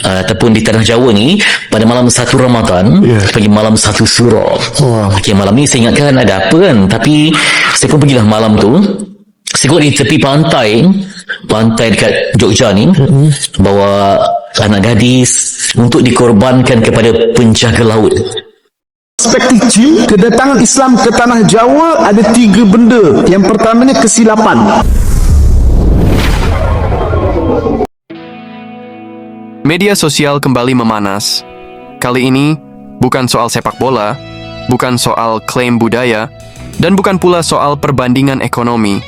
ataupun di tanah Jawa ni pada malam 1 Ramadan pagi malam 1 Suro. Malam ni saya ingatkan ada apa kan, tapi saya pun pergilah malam tu. Saya di tepi pantai dekat Jogja ni, bawa anak gadis untuk dikorbankan kepada penjaga laut. Perspektif Jim, kedatangan Islam ke tanah Jawa ada 3 benda. Yang pertamanya kesilapan. Media sosial kembali memanas. Kali ini bukan soal sepak bola, bukan soal klaim budaya, dan bukan pula soal perbandingan ekonomi.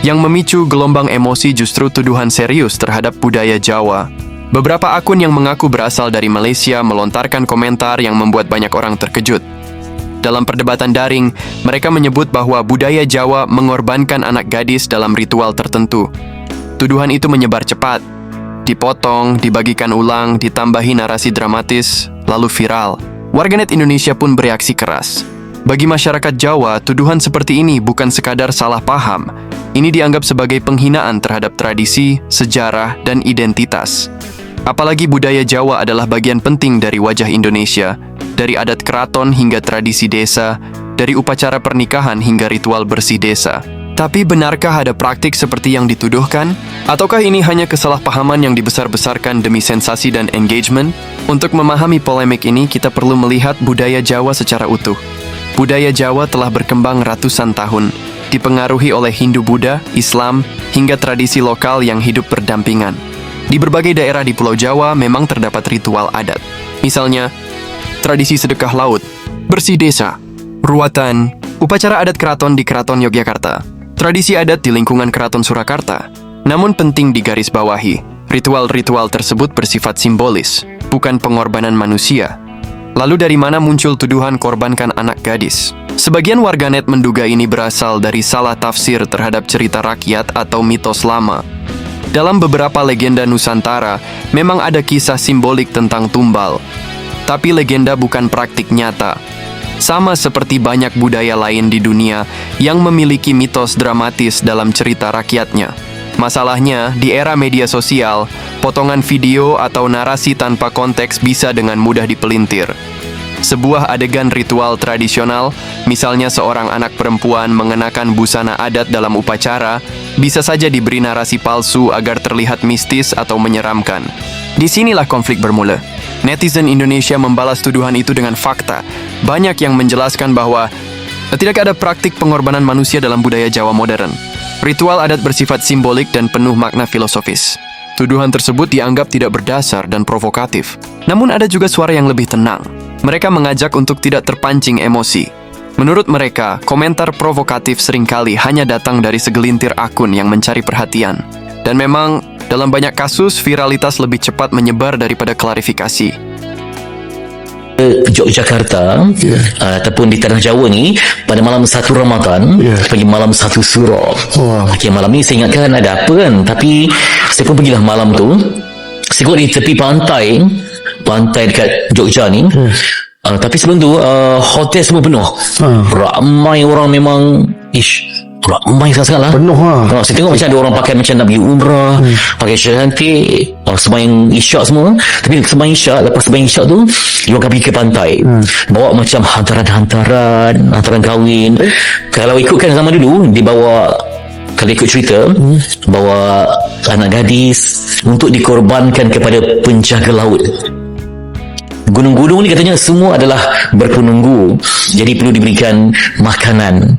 Yang memicu gelombang emosi justru tuduhan serius terhadap budaya Jawa. Beberapa akun yang mengaku berasal dari Malaysia melontarkan komentar yang membuat banyak orang terkejut. Dalam perdebatan daring, mereka menyebut bahwa budaya Jawa mengorbankan anak gadis dalam ritual tertentu. Tuduhan itu menyebar cepat, dipotong, dibagikan ulang, ditambahi narasi dramatis, lalu viral. Warganet Indonesia pun bereaksi keras. Bagi masyarakat Jawa, tuduhan seperti ini bukan sekadar salah paham. Ini dianggap sebagai penghinaan terhadap tradisi, sejarah, dan identitas. Apalagi budaya Jawa adalah bagian penting dari wajah Indonesia, dari adat keraton hingga tradisi desa, dari upacara pernikahan hingga ritual bersih desa. Tapi benarkah ada praktik seperti yang dituduhkan? Ataukah ini hanya kesalahpahaman yang dibesar-besarkan demi sensasi dan engagement? Untuk memahami polemik ini, kita perlu melihat budaya Jawa secara utuh. Budaya Jawa telah berkembang ratusan tahun, dipengaruhi oleh Hindu-Buddha, Islam, hingga tradisi lokal yang hidup berdampingan. Di berbagai daerah di Pulau Jawa memang terdapat ritual adat. Misalnya, tradisi sedekah laut, bersih desa, ruatan, upacara adat keraton di Keraton Yogyakarta, tradisi adat di lingkungan Keraton Surakarta. Namun penting digarisbawahi, ritual-ritual tersebut bersifat simbolis, bukan pengorbanan manusia. Lalu dari mana muncul tuduhan korbankan anak gadis? Sebagian warganet menduga ini berasal dari salah tafsir terhadap cerita rakyat atau mitos lama. Dalam beberapa legenda Nusantara, memang ada kisah simbolik tentang tumbal. Tapi legenda bukan praktik nyata. Sama seperti banyak budaya lain di dunia yang memiliki mitos dramatis dalam cerita rakyatnya. Masalahnya, di era media sosial, potongan video atau narasi tanpa konteks bisa dengan mudah dipelintir. Sebuah adegan ritual tradisional, misalnya seorang anak perempuan mengenakan busana adat dalam upacara, bisa saja diberi narasi palsu agar terlihat mistis atau menyeramkan. Disinilah konflik bermula. Netizen Indonesia membalas tuduhan itu dengan fakta. Banyak yang menjelaskan bahwa tidak ada praktik pengorbanan manusia dalam budaya Jawa modern. Ritual adat bersifat simbolik dan penuh makna filosofis. Tuduhan tersebut dianggap tidak berdasar dan provokatif. Namun ada juga suara yang lebih tenang. Mereka mengajak untuk tidak terpancing emosi. Menurut mereka, komentar provokatif seringkali hanya datang dari segelintir akun yang mencari perhatian. Dan memang, dalam banyak kasus, viralitas lebih cepat menyebar daripada klarifikasi. Yogyakarta ataupun di tanah Jawa ni pada malam 1 Ramadan pagi malam 1 Suro. Malam ni saya ingatkan ada apa kan, tapi saya pun pergilah malam tu. Saya di tepi pantai dekat Jogja ni. Tapi sebelum tu hotel semua penuh. Ramai orang, memang ramai sangat lah. Penuh lah. Saya tengok macam ada orang pakai macam nak pergi umrah, pakai cantik, sembahyang isyak semua. Tapi sembahyang isyak, lepas sembahyang isyak tu dia akan pergi ke pantai, bawa macam hantaran kahwin. Kalau ikutkan zaman dulu, kalau ikut cerita, bawa anak gadis untuk dikorbankan kepada penjaga laut. Gunung-gunung ni katanya semua adalah berpenunggu, jadi perlu diberikan makanan.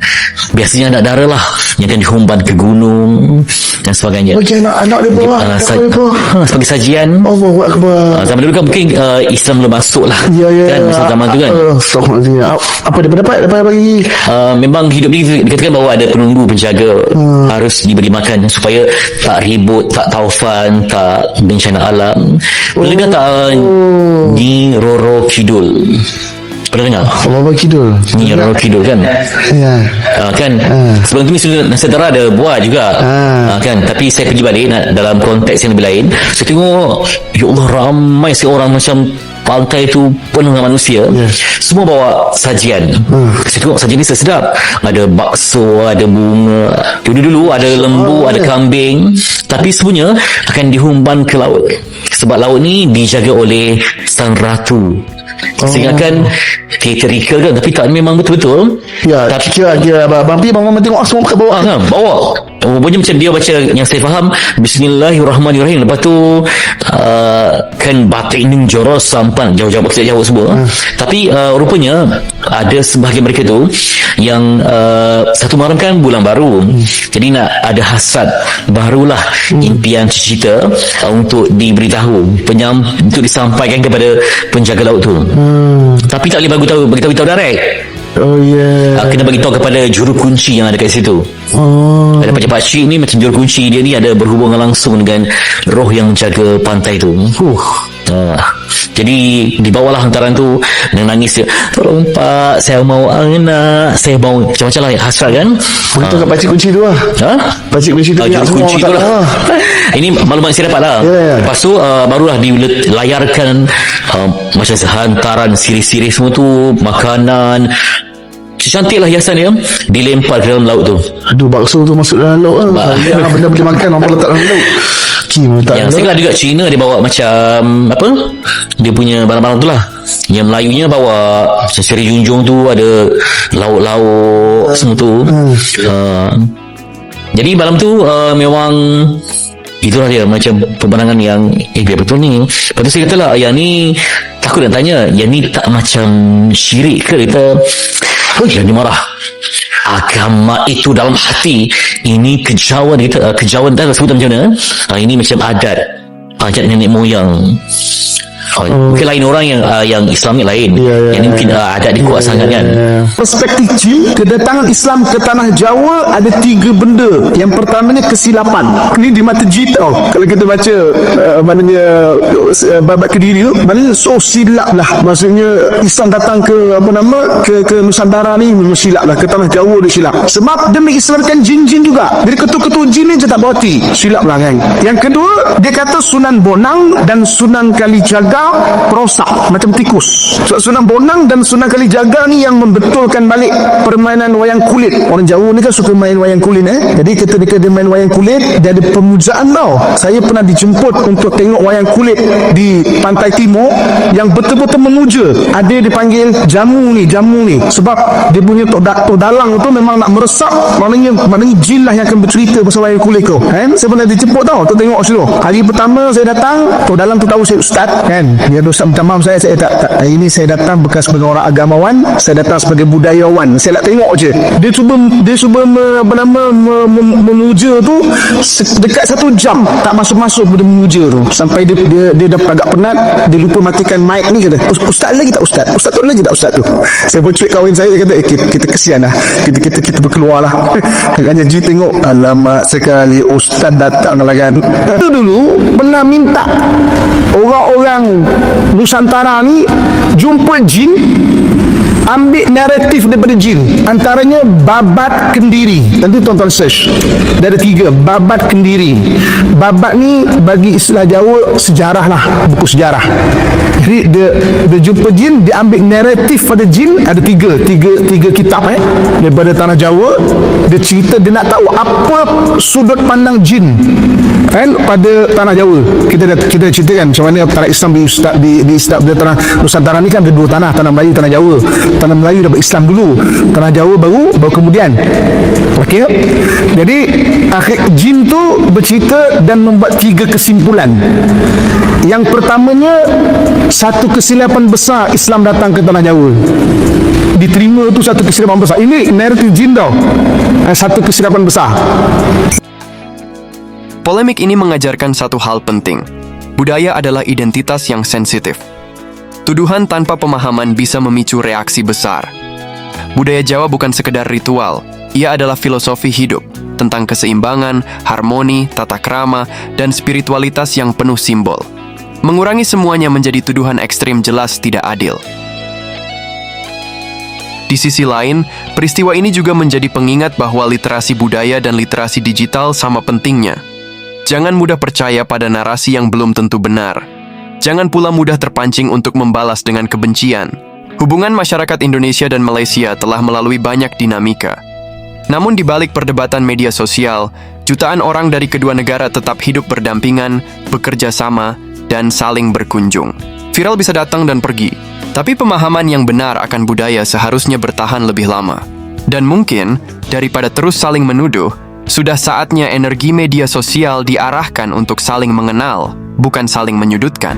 Biasanya anak dara lah yang akan dihumban ke gunung dan sebagainya. Bagi anak-anak dia bawa sebagai sajian. Allahu Akbar. Zaman dulu kan mungkin Islam belum masuk lah. Kan masa zaman tu kan. Apa dia dapat bagi? Memang hidup ni dikatakan bahawa ada penunggu, penjaga, harus diberi makan supaya tak ribut, tak taufan, tak bencana alam. Boleh kata Nyi Roro Kidul. Pernah dengar? Roro Kidul. Ni Roro Kidul kan? Ya. Kan sebelum tu Misi Nusantara ada buat juga kan, tapi saya pergi balik dalam konteks yang lebih lain. Saya tengok ya Allah, ramai seorang macam pantai tu penuh dengan manusia. Semua bawa sajian. Saya tengok sajian ni sedap. Ada bakso, ada bunga, dulu ada lembu, ada kambing, tapi semuanya akan dihumban ke laut, sebab laut ni dijaga oleh sang ratu. Sehingga kan teatrikal kan, tapi tak, memang betul-betul. Ya, kira-kira Abang Pi Abang tengok semua pakai bawah. Bawa bunyi macam dia baca, yang saya faham Bismillahirrahmanirrahim, lepas tu kan batik ni joros sampan jauh-jauh maksud jauh semua. Tapi rupanya ada sebahagian mereka tu yang satu Muharram kan bulan baru, jadi nak ada hasad barulah, impian cita-cita untuk diberitahu, untuk disampaikan kepada penjaga laut tu. Tapi tak boleh beritahu direct. Oh ya. Kena bagi tahu kepada juru kunci yang ada kat situ. Ada pakcik ni macam juru kunci dia ni ada berhubungan langsung dengan roh yang jaga pantai tu. Jadi dibawalah hantaran tu dengan nangis dia, tolong Pak, saya mau anak, saya mau macam-macam lah hasrat kan. Beritahu kat pakcik kunci tu lah. Pakcik kunci tu juru kunci tu lah. Ini maklumat saya dapat lah. Lepas tu barulah dilayarkan macam hantaran siri-siri semua tu, makanan cantik lah hiasan dia, dilempar ke dalam laut tu. Aduh, bakso tu masuk dalam laut lah. Benda boleh makan, orang letak dalam laut. Yang saya juga Cina dia bawa macam apa, dia punya barang-barang tu lah. Yang Melayunya bawa macam Seri Junjung tu ada lauk-lauk semua tu. Jadi malam tu memang itulah dia macam pemandangan yang biar betul ni. Lepas tu saya kata lah, yang ni takut nak tanya, yang ni tak macam syirik ke? Kita yang ni marah, agama itu dalam hati, ini kejauhan kita, kejauhan dah sebut macam mana, ini macam adat nenek moyang. Mungkin lain orang yang Islam ni lain. Yang ni mungkin adat dia kuat sangat kan. Perspektif Jin, kedatangan Islam ke tanah Jawa ada 3 benda. Yang pertamanya kesilapan. Ini di mata Jin tau. Kalau kita baca maknanya babat Kediri tu, maknanya so silap lah. Maksudnya Islam datang ke ke Nusantara ni memang silap lah, ke tanah Jawa dia silap. Sebab dia mengislamkan jin-jin juga. Jadi ketua-ketua jin ni je tak berhati. Silap lah kan. Yang kedua, dia kata Sunan Bonang dan Sunan Kalijaga perosak macam tikus. Sunan Bonang dan Sunan Kalijaga ni yang membetulkan balik permainan wayang kulit. Orang Jawa ni kan suka main wayang kulit Jadi ketika dia main wayang kulit, dia ada pemujaan tau. Saya pernah dijemput untuk tengok wayang kulit di Pantai Timur yang betul-betul memuja. Ada dipanggil jamu ni. Sebab dia punya tok dalang tu memang nak meresap, maknanya jin lah yang akan bercerita pasal wayang kulit tu. Saya pernah dijemput tau untuk tengok situ. Hari pertama saya datang, tok dalang tu tahu saya ustaz kan. Dia dosa minta maaf saya tak. Hari ini saya datang bukan sebagai orang agamawan, saya datang sebagai budayawan. Saya nak tengok je. Dia cuba memuja tu dekat 1 jam tak masuk-masuk dia memuja tu. Sampai dia dah agak penat, dia lupa matikan mic ni, kata, "Ustaz lagi tak ustaz? Ustaz tu lagi tak ustaz tu?" Saya pun cuik kawan saya kata, kita kesian lah. Kita berkeluar lah. Agaknya Ji tengok, alamak sekali ustaz datang lah kan. Itu dulu pernah minta orang-orang Nusantara ni jumpa jin, ambil naratif daripada jin. Antaranya Babat Kendiri. Nanti tuan-tuan search. Dia ada 3. Babat Kendiri. Babat ni bagi istilah Jawa sejarah lah, buku sejarah. Jadi dia jumpa jin, dia ambil naratif pada jin. Ada 3 kitab daripada tanah Jawa. Dia cerita, dia nak tahu apa sudut pandang jin kan pada tanah Jawa. Kita ceritakan macam mana tanah Islam di tanah Nusantara ni kan ada 2 tanah Melayu, tanah Jawa. Tanah Melayu dapat Islam dulu, tanah Jawa baru kemudian. Okey. Jadi akhir jin tu bercerita dan membuat 3 kesimpulan. Yang pertamanya, satu kesilapan besar Islam datang ke tanah Jawa. Diterima tu satu kesilapan besar. Ini naratif jin tau. Satu kesilapan besar. Polemik ini mengajarkan satu hal penting. Budaya adalah identitas yang sensitif. Tuduhan tanpa pemahaman bisa memicu reaksi besar. Budaya Jawa bukan sekedar ritual, ia adalah filosofi hidup tentang keseimbangan, harmoni, tata krama, dan spiritualitas yang penuh simbol. Mengurangi semuanya menjadi tuduhan ekstrim jelas tidak adil. Di sisi lain, peristiwa ini juga menjadi pengingat bahwa literasi budaya dan literasi digital sama pentingnya. Jangan mudah percaya pada narasi yang belum tentu benar. Jangan pula mudah terpancing untuk membalas dengan kebencian. Hubungan masyarakat Indonesia dan Malaysia telah melalui banyak dinamika. Namun di balik perdebatan media sosial, jutaan orang dari kedua negara tetap hidup berdampingan, bekerja sama, dan saling berkunjung. Viral bisa datang dan pergi, tapi pemahaman yang benar akan budaya seharusnya bertahan lebih lama. Dan mungkin, daripada terus saling menuduh, sudah saatnya energi media sosial diarahkan untuk saling mengenal, bukan saling menyudutkan.